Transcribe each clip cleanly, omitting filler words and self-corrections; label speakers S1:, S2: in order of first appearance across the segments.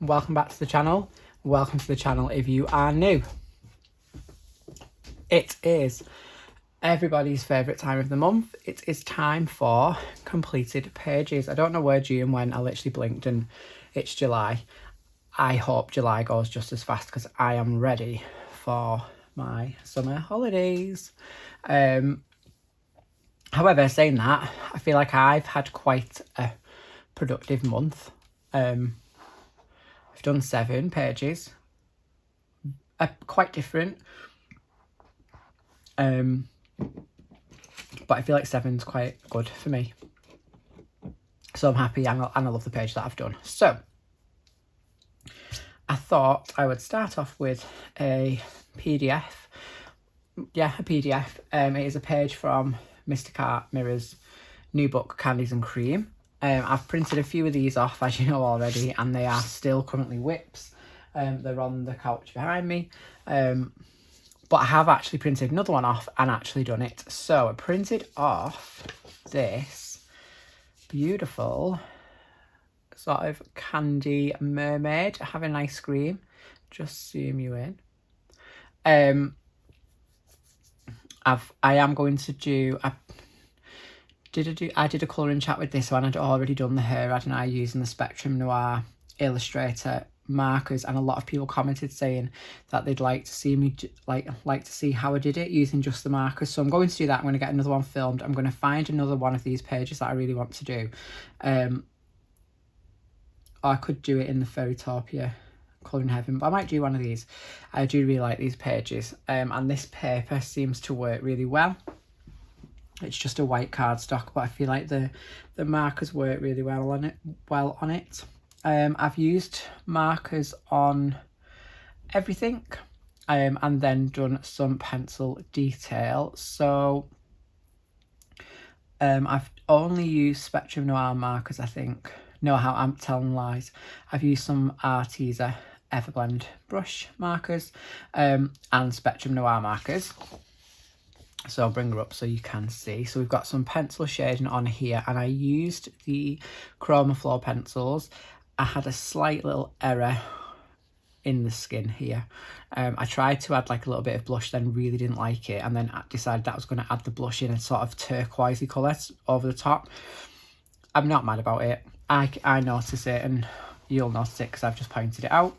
S1: welcome back to the channel. Welcome to the channel if you are new. It is everybody's favourite time of the month. It is time for completed pages. I don't know where June went. I literally blinked and it's July. I hope July goes just as fast because I am ready for my summer holidays. However, saying that, I feel like I've had quite a productive month. I've done 7 pages, quite different, but I feel like 7's quite good for me, so I'm happy and I love the page that I've done. So I thought I would start off with a PDF. Yeah, a PDF. It is a page from Mr. Cart Mirror's new book, Candies and Cream. I've printed a few of these off, as you know already, and they are still currently whips. They're on the couch behind me. But I have actually printed another one off and actually done it. So I printed off this beautiful sort of candy mermaid having ice cream. Just zoom you in. I am going to do... I did a colouring chat with this one. I'd already done the hair, hadn't I, using the Spectrum Noir Illustrator markers, and a lot of people commented saying that they'd like to see me like to see how I did it using just the markers. So I'm going to do that. I'm going to get another one filmed. I'm going to find another one of these pages that I really want to do. Or I could do it in the Fairytopia Colouring Heaven, but I might do one of these. I do really like these pages, and this paper seems to work really well. It's just a white cardstock, but I feel like the markers work really well on it. I've used markers on everything, and then done some pencil detail. So I've only used Spectrum Noir markers, I think. No, I'm telling lies. I've used some Arteza Everblend brush markers, and Spectrum Noir markers. So I'll bring her up so you can see. So we've got some pencil shading on here, and I used the Chroma Flow pencils. I had a slight little error in the skin here. I tried to add like a little bit of blush, then really didn't like it, and then I decided that I was going to add the blush in a sort of turquoisey colour over the top. I'm not mad about it. I notice it, and you'll notice it because I've just pointed it out.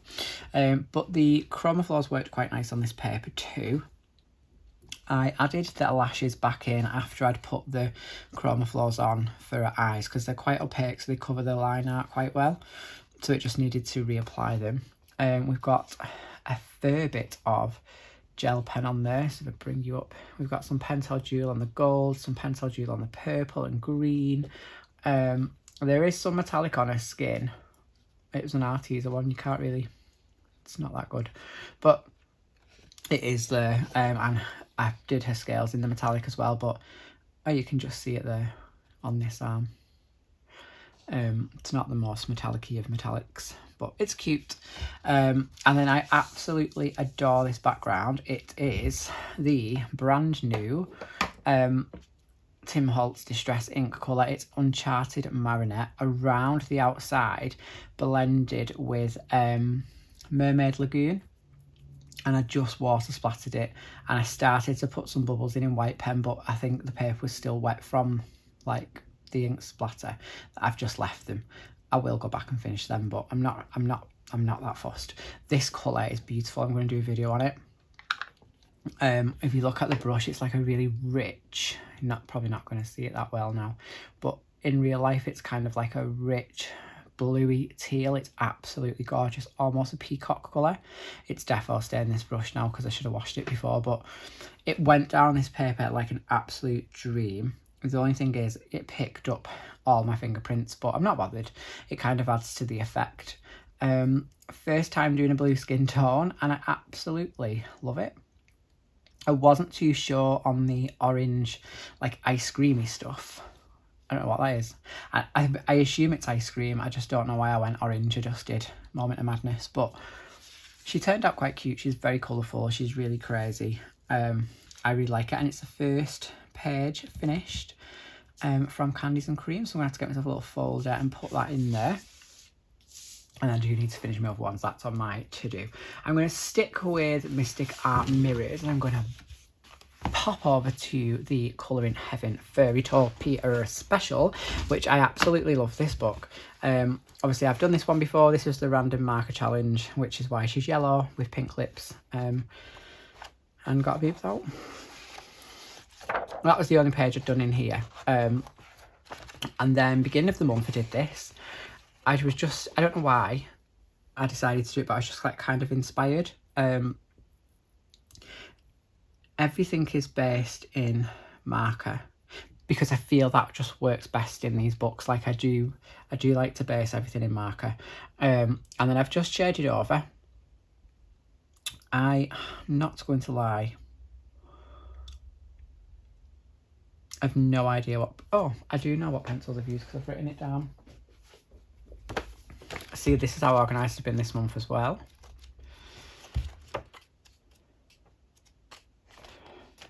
S1: But the Chroma Flows worked quite nice on this paper too. I added the lashes back in after I'd put the Chroma Flows on for her eyes because they're quite opaque, so they cover the line art quite well. So it just needed to reapply them. We've got a fair bit of gel pen on there, so if I bring you up, we've got some Pentel Jewel on the gold, some Pentel Jewel on the purple and green. There is some metallic on her skin. It was an Arteza one, you can't really, it's not that good, but it is there. And I did her scales in the metallic as well, but you can just see it there on this arm. It's not the most metallic-y of metallics, but it's cute. And then I absolutely adore this background. It is the brand new Tim Holtz Distress Ink colour. It's Uncharted Marinette around the outside, blended with Mermaid Lagoon. And I just water splattered it, and I started to put some bubbles in white pen, but I think the paper was still wet from like the ink splatter. I've just left them. I will go back and finish them, but I'm not that fussed. This colour is beautiful. I'm going to do a video on it. If you look at the brush, it's like a really rich, probably not going to see it that well now, but in real life it's kind of like a rich bluey teal. It's absolutely gorgeous, almost a peacock colour. It's defo staying this brush now because I should have washed it before, but it went down this paper like an absolute dream. The only thing is it picked up all my fingerprints, but I'm not bothered. It kind of adds to the effect. First time doing a blue skin tone, and I absolutely love it. I wasn't too sure on the orange, like ice creamy stuff. I don't know what that is. I assume it's ice cream. I just don't know why I went orange. I just did. Moment of madness. But she turned out quite cute. She's very colourful. She's really crazy. I really like it. And it's the first page finished from Candies and Cream. So I'm going to have to get myself a little folder and put that in there. And I do need to finish my other ones. That's on my to-do. I'm going to stick with Mystic Art Mirrors, and I'm going to pop over to the Colouring Heaven Fairy Tale Peter Special, which I absolutely love this book. Obviously I've done this one before. This was the random marker challenge, which is why she's yellow with pink lips, and got boobs out. That was the only page I'd done in here. And then beginning of the month I did this. I don't know why I decided to do it, but I was just like kind of inspired. Everything is based in marker because I feel that just works best in these books. Like I do like to base everything in marker. And then I've just shaded over. I'm not going to lie, I've no idea what, oh, I do know what pencils I've used because I've written it down. See, this is how organised I've been this month as well.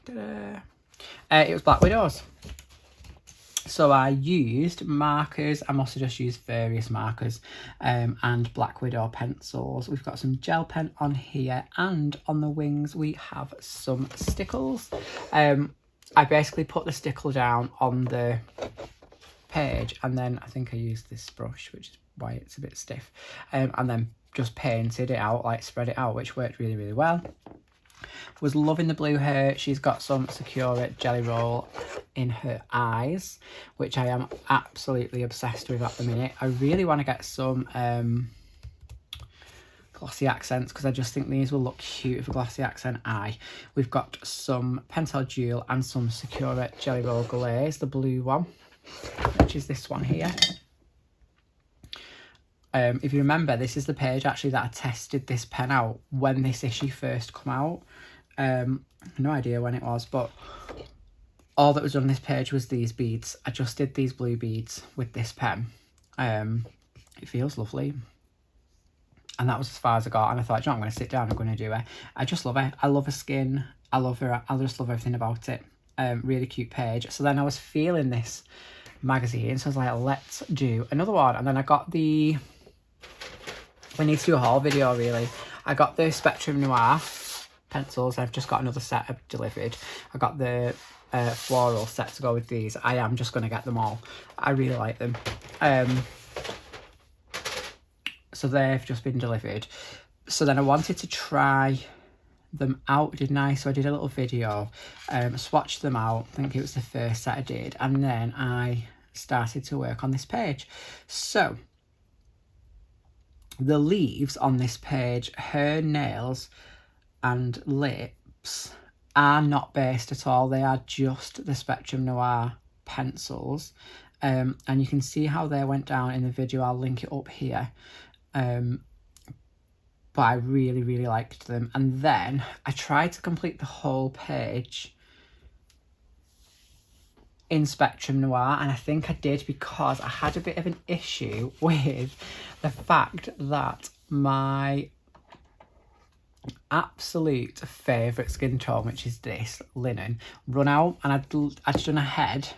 S1: It was Black Widows. So I used markers. I must have just used various markers and Black Widow pencils. We've got some gel pen on here, and on the wings we have some stickles. I basically put the stickle down on the page, and then I think I used this brush, which is why it's a bit stiff, and then just painted it out, like spread it out, which worked really, really well. Was loving the blue hair. She's got some Secure Jelly Roll in her eyes, which I am absolutely obsessed with at the minute. I really want to get some glossy accents because I just think these will look cute with a glossy accent eye. We've got some Pentel Jewel and some Secure Jelly Roll Glaze, the blue one, which is this one here. If you remember, this is the page actually that I tested this pen out when this issue first come out. No idea when it was, but all that was on this page was these beads. I just did these blue beads with this pen. It feels lovely. And that was as far as I got, and I thought, I'm going to sit down, I'm going to do it. I just love it. I love her skin. I love her. I just love everything about it. Really cute page. So then I was feeling this magazine, so I was like, let's do another one. And then I got the, we need to do a haul video really. I got the Spectrum Noir pencils. I've just got another set delivered. I got the floral set to go with these. I am just going to get them all. I really like them. So they've just been delivered. So then I wanted to try them out, didn't I? So I did a little video, swatched them out. I think it was the first set I did, and then I started to work on this page. So the leaves on this page, her nails and lips, are not based at all. They are just the Spectrum Noir pencils, and you can see how they went down in the video. I'll link it up here. But I really, really liked them. And then I tried to complete the whole page in Spectrum Noir, and I think I did because I had a bit of an issue with the fact that my absolute favourite skin tone, which is this linen, run out. And I'd done her head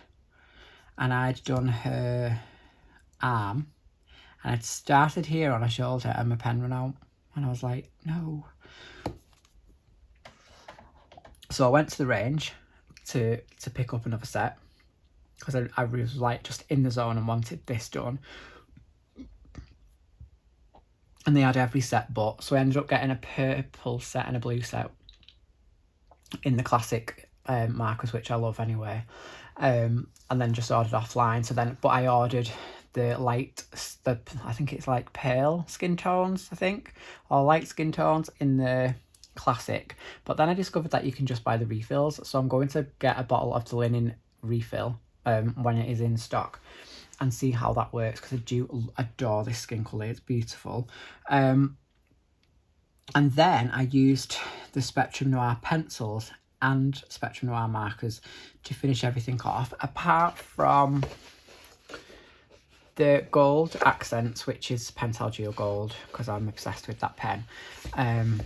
S1: and I'd done her arm, and I'd started here on her shoulder and my pen ran out. And I was like, no. So I went to the range to pick up another set because I was like just in the zone and wanted this done. And they had every set but. So I ended up getting a purple set and a blue set in the classic markers, which I love anyway. And then just ordered offline. So then, but I ordered the light, I think it's like pale skin tones, I think, or light skin tones in the classic. But then I discovered that you can just buy the refills. So I'm going to get a bottle of the linen refill when it is in stock and see how that works, because I do adore this skin colour. It's beautiful. And then I used the Spectrum Noir pencils and Spectrum Noir markers to finish everything off, apart from the gold accents, which is Pentel Geo Gold, because I'm obsessed with that pen. And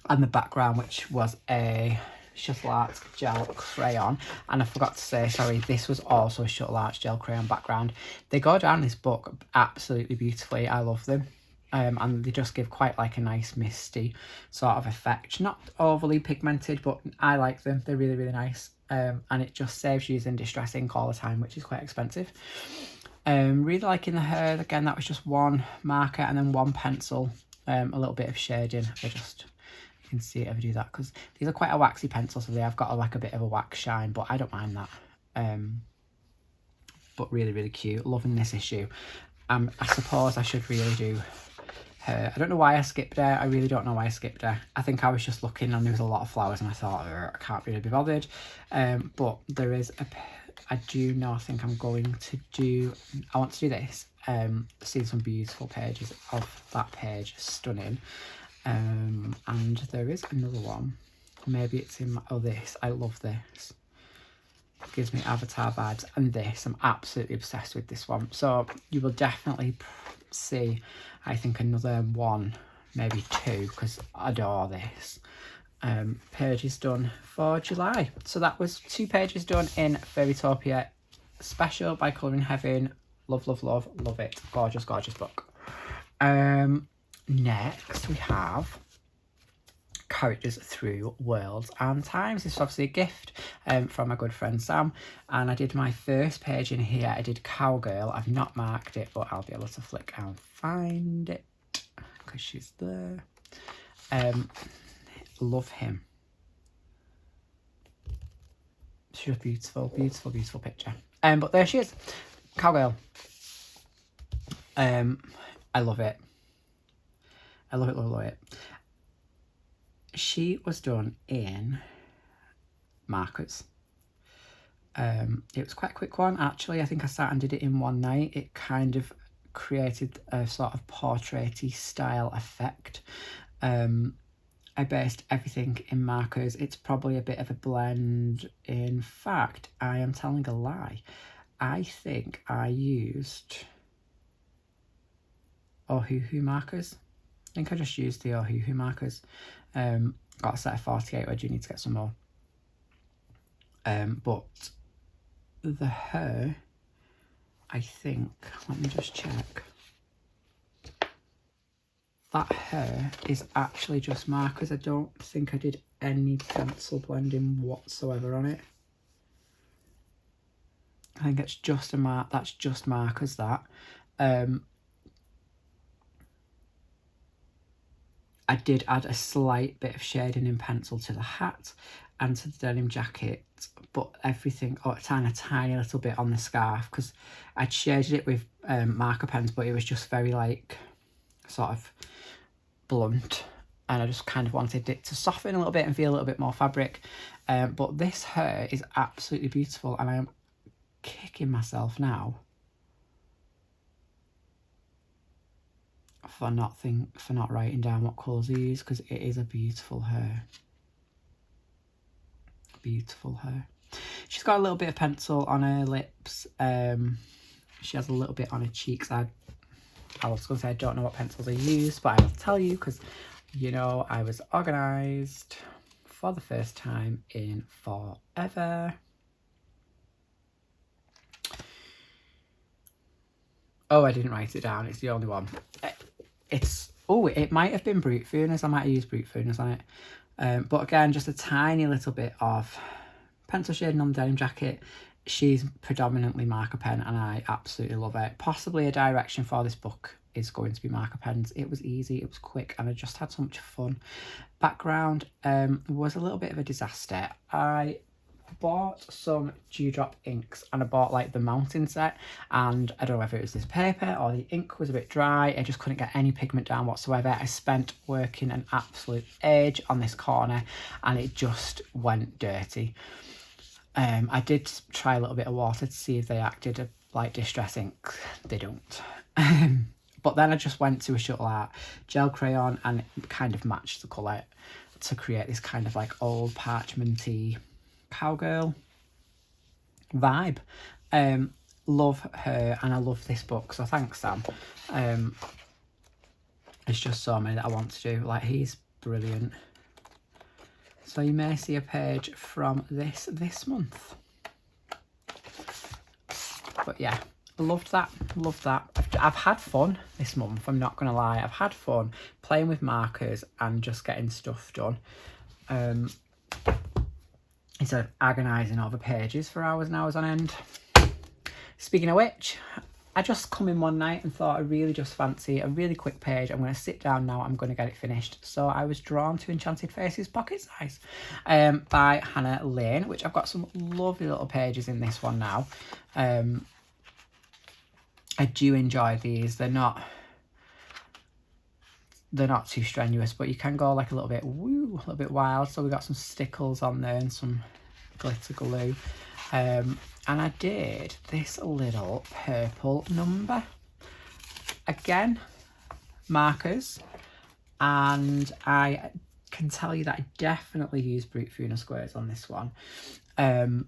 S1: the background, which was a Shuttle Art gel crayon. And I forgot to say, sorry, this was also a Shuttle Art gel crayon background. They go down this book absolutely beautifully. I love them. And they just give quite like a nice misty sort of effect. Not overly pigmented, but I like them. They're really, really nice. And it just saves using Distress ink all the time, which is quite expensive. Really liking the hair. Again, that was just one marker and then one pencil. A little bit of shading. You can see it if I do that, because these are quite a waxy pencil, so they have got like a bit of a wax shine, but I don't mind that. But really, really cute. Loving this issue. I suppose I should really do her. I don't know why I skipped her. I really don't know why I skipped her. I think I was just looking and there was a lot of flowers and I thought, I can't really be bothered. But there is I think I'm going to do, I want to do this. See some beautiful pages of that page. Stunning. And there is another one. Maybe it's in this. I love this. It gives me Avatar vibes. And this, I'm absolutely obsessed with this one. So you will definitely see, I think, another one, maybe two, because I adore this. Pages done for July. So that was 2 pages done in Fairytopia Special by Colouring Heaven. Love, love, love, love it. Gorgeous, gorgeous book. Next we have Characters Through Worlds and Times. This is obviously a gift from my good friend Sam, and I did my first page in here. I did Cowgirl. I've not marked it, but I'll be able to flick and find it because she's there. Love him. She's a beautiful, beautiful, beautiful picture. But there she is, Cowgirl. I love it. I love it, love it, love it. She was done in markers. It was quite a quick one, actually. I think I sat and did it in one night. It kind of created a sort of portrait-y style effect. I based everything in markers. It's probably a bit of a blend. In fact, I am telling a lie. I think I used Ohuhu markers. I think I just used the Ohuhu markers. Got a set of 48, I do need to get some more. But the hair, I think, let me just check. That hair is actually just markers. I don't think I did any pencil blending whatsoever on it. I think it's just that's just markers, that. I did add a slight bit of shading in pencil to the hat and to the denim jacket, but everything, a tiny little bit on the scarf, because I'd shaded it with marker pens, but it was just very like sort of blunt, and I just kind of wanted it to soften a little bit and feel a little bit more fabric. But this hair is absolutely beautiful, and I am kicking myself now for not writing down what colours I use, because it is a beautiful hair. Beautiful hair. She's got a little bit of pencil on her lips. She has a little bit on her cheeks. I was going to say I don't know what pencils I use, but I will tell you, because you know I was organised for the first time in forever. Oh, I didn't write it down. It's the only one. It might have been Brute Funas. I might have used Brute Funas on it. But again, just a tiny little bit of pencil shading on the denim jacket. She's predominantly marker pen, and I absolutely love it. Possibly a direction for this book is going to be marker pens. It was easy, it was quick, and I just had so much fun. Background was a little bit of a disaster. I bought some dewdrop inks, and I bought like the mountain set, and I don't know whether it was this paper or the ink was a bit dry. I just couldn't get any pigment down whatsoever. I spent working an absolute age on this corner, and it just went dirty. I did try a little bit of water to see if they acted like distress ink. They don't. But then I just went to a Shuttle Art gel crayon, and it kind of matched the colour to create this kind of like old parchmenty cowgirl vibe. Love her, and I love this book, so thanks, Sam. It's just so many that I want to do. Like, he's brilliant. So you may see a page from this month. But yeah, loved that. I've had fun this month, I'm not going to lie. I've had fun playing with markers and just getting stuff done. Instead of agonising over pages for hours and hours on end. Speaking of which, I just come in one night and thought I really just fancy a really quick page. I'm going to sit down now, I'm going to get it finished. So I was drawn to Enchanted Faces Pocket Size by Hannah Lane, which I've got some lovely little pages in this one now. I do enjoy these. They're not too strenuous, but you can go like a little bit wild. So we got some stickles on there and some glitter glue. And I did this little purple number. Again, markers. And I can tell you that I definitely used Brute Funa squares on this one. I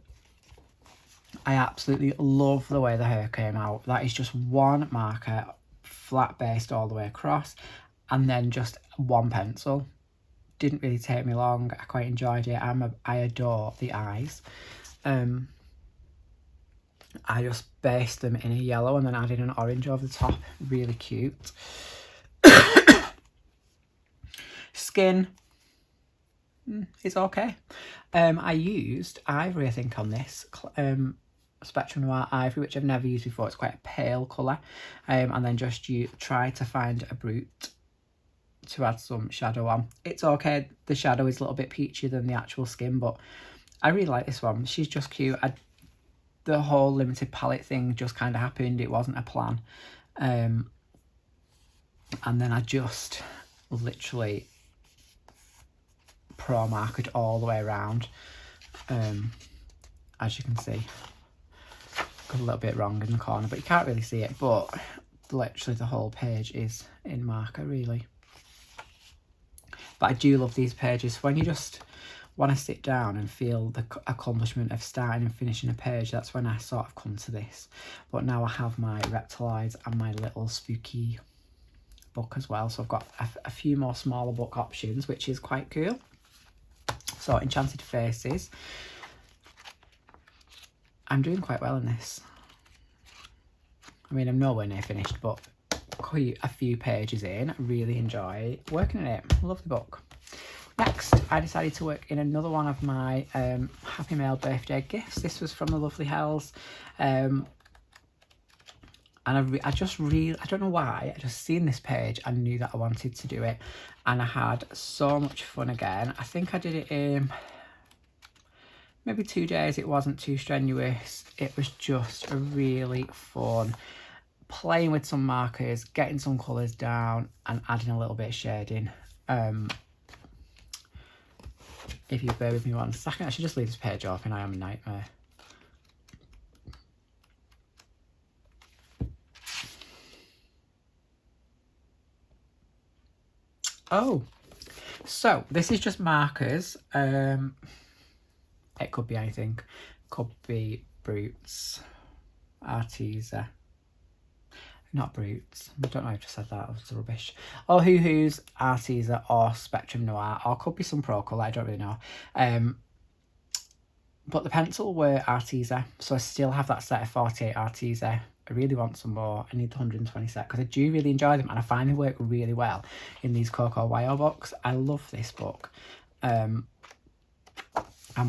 S1: absolutely love the way the hair came out. That is just one marker, flat based all the way across, and then just one pencil. Didn't really take me long. I quite enjoyed it. I adore the eyes. I just based them in a yellow and then added an orange over the top. Really cute. Skin is okay. I used ivory, I think, on this. Spectrum Noir Ivory, which I've never used before. It's quite a pale colour. And then just try to find a Brute to add some shadow on. It's okay. The shadow is a little bit peachier than the actual skin, but I really like this one. She's just cute. The whole limited palette thing just kind of happened. It wasn't a plan. And then I just literally pro markered all the way around. As you can see, got a little bit wrong in the corner, but you can't really see it, but literally the whole page is in marker, really. But I do love these pages when you just want to sit down and feel the accomplishment of starting and finishing a page. That's when I sort of come to this. But now I have my Reptiles and my little spooky book as well, so I've got a few more smaller book options, which is quite cool. So Enchanted Faces, I'm doing quite well in this. I mean, I'm nowhere near finished, but quite a few pages in. I really enjoy working in it. Love the book. Next, I decided to work in another one of my Happy Mail birthday gifts. This was from the Lovely Hells. And I just really, I don't know why, I just seen this page and knew that I wanted to do it. And I had so much fun again. I think I did it in maybe 2 days. It wasn't too strenuous. It was just a really fun playing with some markers, getting some colours down and adding a little bit of shading. If you bear with me 1 second, I should just leave this page open. I am a nightmare. Oh, so this is just markers. It could be anything. Could be Brutes, Arteza. Not Brutes. I don't know if I just said that. It was rubbish. Or Hoo-Hoo's, Arteza, or Spectrum Noir. Or could be some Pro Colour. I don't really know. But the pencil were Arteza. So I still have that set of 48 Arteza. I really want some more. I need the 120 set because I do really enjoy them and I find they work really well in these Coco Wyo books. I love this book. And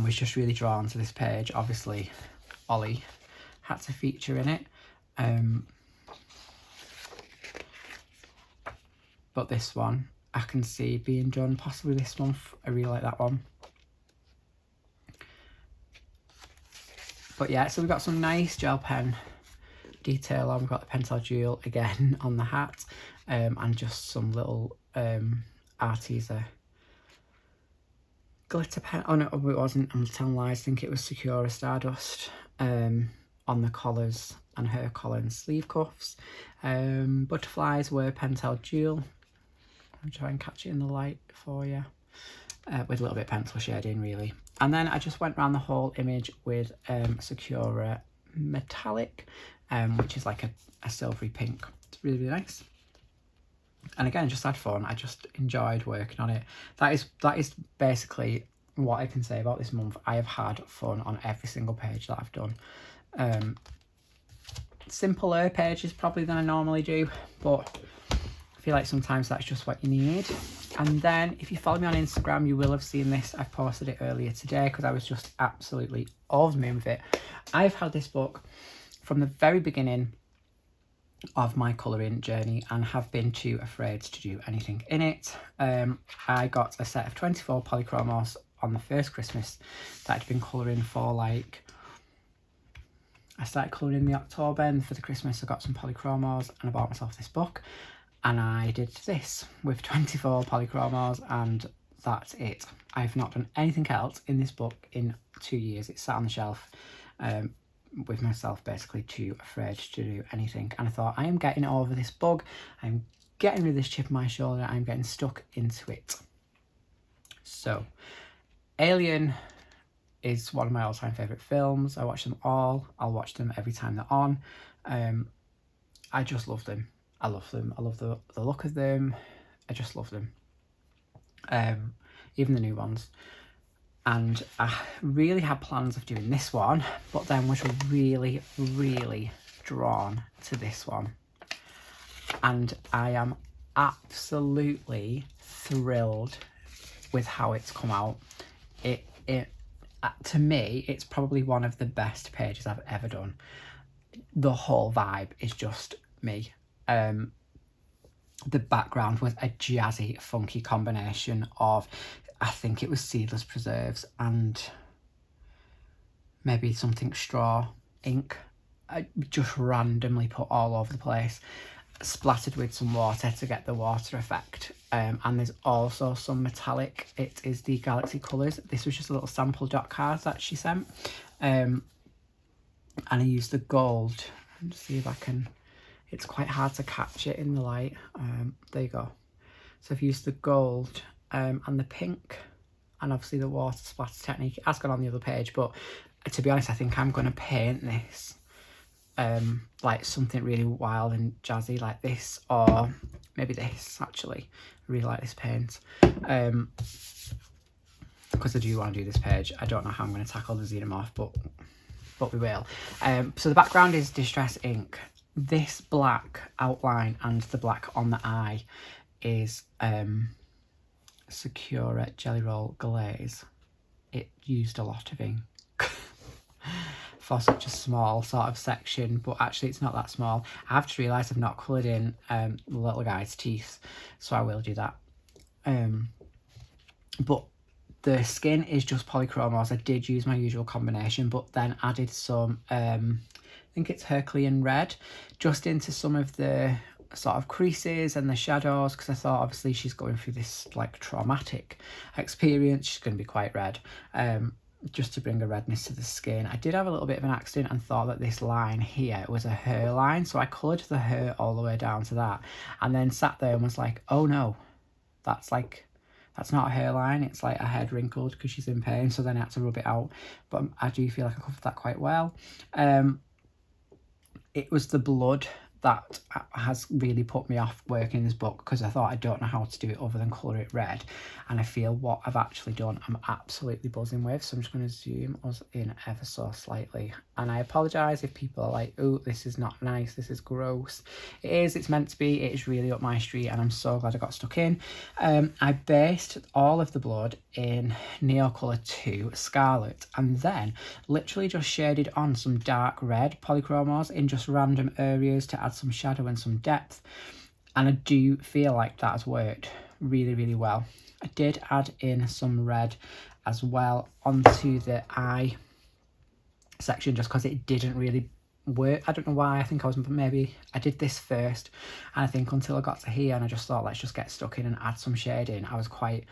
S1: was just really drawn to this page. Obviously, Ollie had to feature in it. But this one, I can see being done possibly this month. I really like that one. But yeah, so we've got some nice gel pen detail on. We've got the Pentel Jewel again on the hat. And just some little Arteza glitter pen. Oh no, it wasn't. I'm telling lies. I think it was Secura Stardust on the collars and her collar and sleeve cuffs. Butterflies were Pentel Jewel. I'll try and catch it in the light for you. With a little bit of pencil shading, really. And then I just went around the whole image with Secura Metallic, which is like a silvery pink. It's really, really nice. And again, just had fun. I just enjoyed working on it. That is basically what I can say about this month, I have had fun on every single page that I've done. Simpler pages probably than I normally do, but I feel like sometimes that's just what you need. And then if you follow me on Instagram, you will have seen this. I've posted it earlier today because I was just absolutely over the moon with it. I've had this book from the very beginning of my colouring journey and have been too afraid to do anything in it. I got a set of 24 polychromos on the first Christmas that I'd been colouring for, like, I started colouring in the October, and for the Christmas I got some polychromos and I bought myself this book, and I did this with 24 polychromos, and that's it. I've not done anything else in this book in 2 years. It's sat on the shelf with myself basically too afraid to do anything, and I thought, I am getting over this bug, I'm getting rid of this chip on my shoulder, I'm getting stuck into it. So Alien is one of my all-time favourite films. I watch them all. I'll watch them every time they're on. I just love them. I love them. I love the look of them. I just love them. Even the new ones. And I really had plans of doing this one, but then was really, really drawn to this one. And I am absolutely thrilled with how it's come out. To me, it's probably one of the best pages I've ever done. The whole vibe is just me. The background was a jazzy, funky combination of, I think it was seedless preserves and maybe something straw ink. I just randomly put all over the place, splattered with some water to get the water effect. And there's also some metallic. It is the Galaxy Colours. This was just a little sample dot card that she sent. And I used the gold. Let's see if I can, it's quite hard to catch it in the light. There you go. So I've used the gold and the pink, and obviously the water splatter technique. It has gone on the other page, but to be honest, I think I'm going to paint this like something really wild and jazzy like this, or maybe this actually. I really like this paint because I do want to do this page. I don't know how I'm going to tackle the xenomorph, but we will. So the background is distress ink. This black outline and the black on the eye is Secura Jelly Roll Glaze. It used a lot of ink for such a small sort of section, but actually it's not that small. I have just realised I've not coloured in the little guy's teeth, so I will do that. But the skin is just polychromos. I did use my usual combination, but then added some, I think it's Herculean red, just into some of the sort of creases and the shadows, because I thought obviously she's going through this like traumatic experience. She's going to be quite red. Just to bring a redness to the skin. I did have a little bit of an accident and thought that this line here was a hairline, so I coloured the hair all the way down to that, and then sat there and was like, oh no, that's not a hairline, it's like a head wrinkled because she's in pain. So then I had to rub it out, but I do feel like I covered that quite well. It was the blood that has really put me off working in this book, because I thought I don't know how to do it other than colour it red, and I feel what I've actually done I'm absolutely buzzing with. So I'm just going to zoom us in ever so slightly, and I apologise if people are like, oh, this is not nice, this is gross. It is, it's meant to be, it is really up my street, and I'm so glad I got stuck in. I based all of the blood in Neocolour 2 Scarlet, and then literally just shaded on some dark red polychromos in just random areas to add some shadow and some depth, and I do feel like that has worked really, really well. I did add in some red as well onto the eye section just because it didn't really work. I don't know why. I think maybe I did this first, and I think until I got to here and I just thought, let's just get stuck in and add some shading, I was quite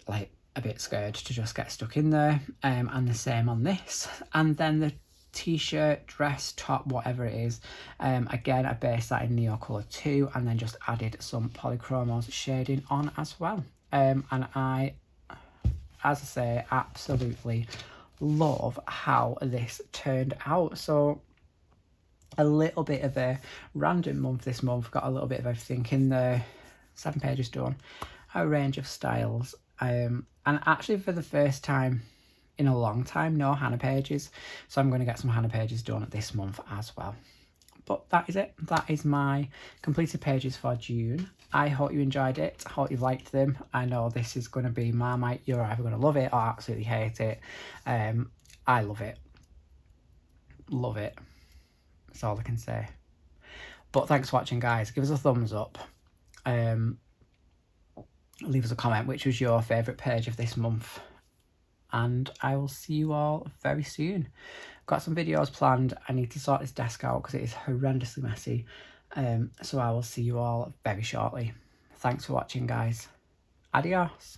S1: like a bit scared to just get stuck in there. And the same on this, and then the t-shirt, dress, top, whatever it is, again I based that in Neocolour 2 and then just added some polychromos shading on as well. And I, as I say, absolutely love how this turned out. So a little bit of a random month this month, got a little bit of everything in there. 7 pages done, a range of styles, And actually for the first time in a long time, no Hannah pages. So I'm going to get some Hannah pages done this month as well. But that is it. That is my completed pages for June. I hope you enjoyed it. I hope you liked them. I know this is going to be Marmite. You're either going to love it or absolutely hate it. I love it. Love it. That's all I can say. But thanks for watching, guys. Give us a thumbs up. Leave us a comment which was your favourite page of this month. And I will see you all very soon. Got some videos planned. I need to sort this desk out because it is horrendously messy. So I will see you all very shortly. Thanks for watching, guys. Adios.